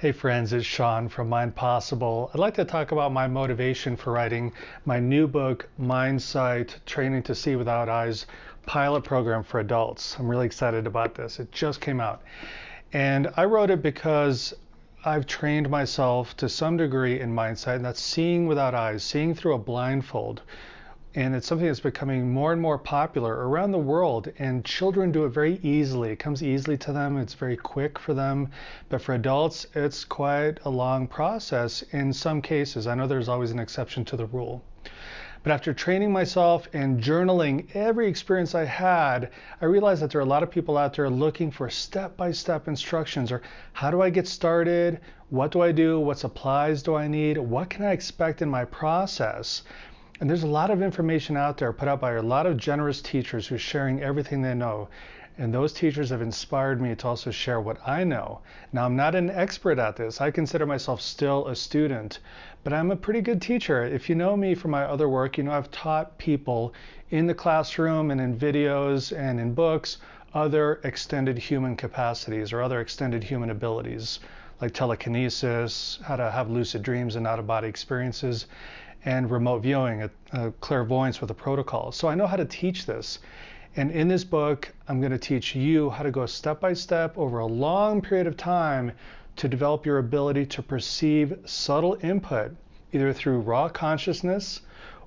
Hey friends, it's Sean from Mind Possible. I'd like to talk about my motivation for writing my new book, Mindsight, Training to See Without Eyes, pilot program for adults. I'm really excited about this. It just came out. And I wrote it because I've trained myself to some degree in mindsight, and that's seeing without eyes, seeing through a blindfold. And it's something that's becoming more and more popular around the world, and children do it very easily. It comes easily to them, it's very quick for them, but for adults it's quite a long process in some cases. I know there's always an exception to the rule. But after training myself and journaling every experience I had, I realized that there are a lot of people out there looking for step-by-step instructions, or how do I get started? What do I do? What supplies do I need? What can I expect in my process? And there's a lot of information out there put out by a lot of generous teachers who are sharing everything they know. And those teachers have inspired me to also share what I know. Now, I'm not an expert at this. I consider myself still a student, but I'm a pretty good teacher. If you know me from my other work, you know I've taught people in the classroom and in videos and in books other extended human capacities or other extended human abilities, like telekinesis, how to have lucid dreams and out-of-body experiences, and remote viewing, clairvoyance with a protocol. So I know how to teach this. And in this book, I'm going to teach you how to go step by step over a long period of time to develop your ability to perceive subtle input, either through raw consciousness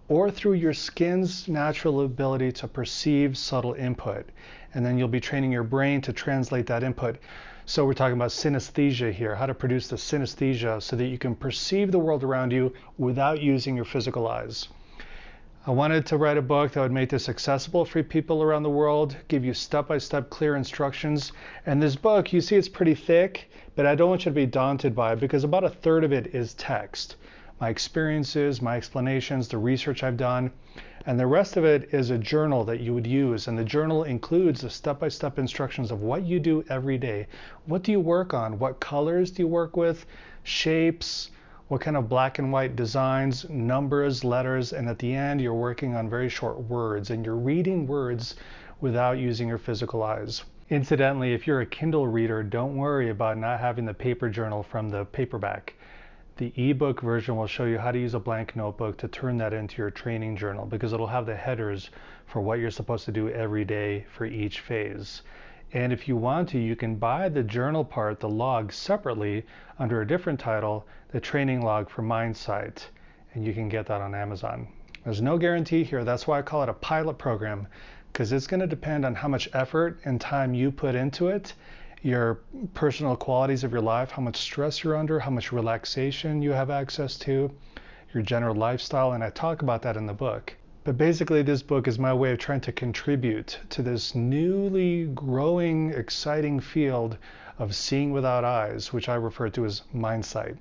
or through your skin's natural ability to perceive subtle input. And then you'll be training your brain to translate that input. So we're talking about synesthesia here, how to produce the synesthesia so that you can perceive the world around you without using your physical eyes. I wanted to write a book that would make this accessible for people around the world, give you step-by-step clear instructions. And this book, you see it's pretty thick, but I don't want you to be daunted by it because about a third of it is text. My experiences, my explanations, the research I've done, and the rest of it is a journal that you would use. And the journal includes the step-by-step instructions of what you do every day. What do you work on? What colors do you work with? Shapes? What kind of black and white designs, numbers, letters, and at the end you're working on very short words and you're reading words without using your physical eyes. Incidentally, if you're a Kindle reader, don't worry about not having the paper journal from the paperback. The ebook version will show you how to use a blank notebook to turn that into your training journal because it'll have the headers for what you're supposed to do every day for each phase. And if you want to, you can buy the journal part, the log, separately under a different title, the training log for Mindsight, and you can get that on Amazon. There's no guarantee here. That's why I call it a pilot program, because it's going to depend on how much effort and time you put into it, your personal qualities of your life, how much stress you're under, how much relaxation you have access to, your general lifestyle, and I talk about that in the book. But basically this book is my way of trying to contribute to this newly growing, exciting field of seeing without eyes, which I refer to as Mindsight.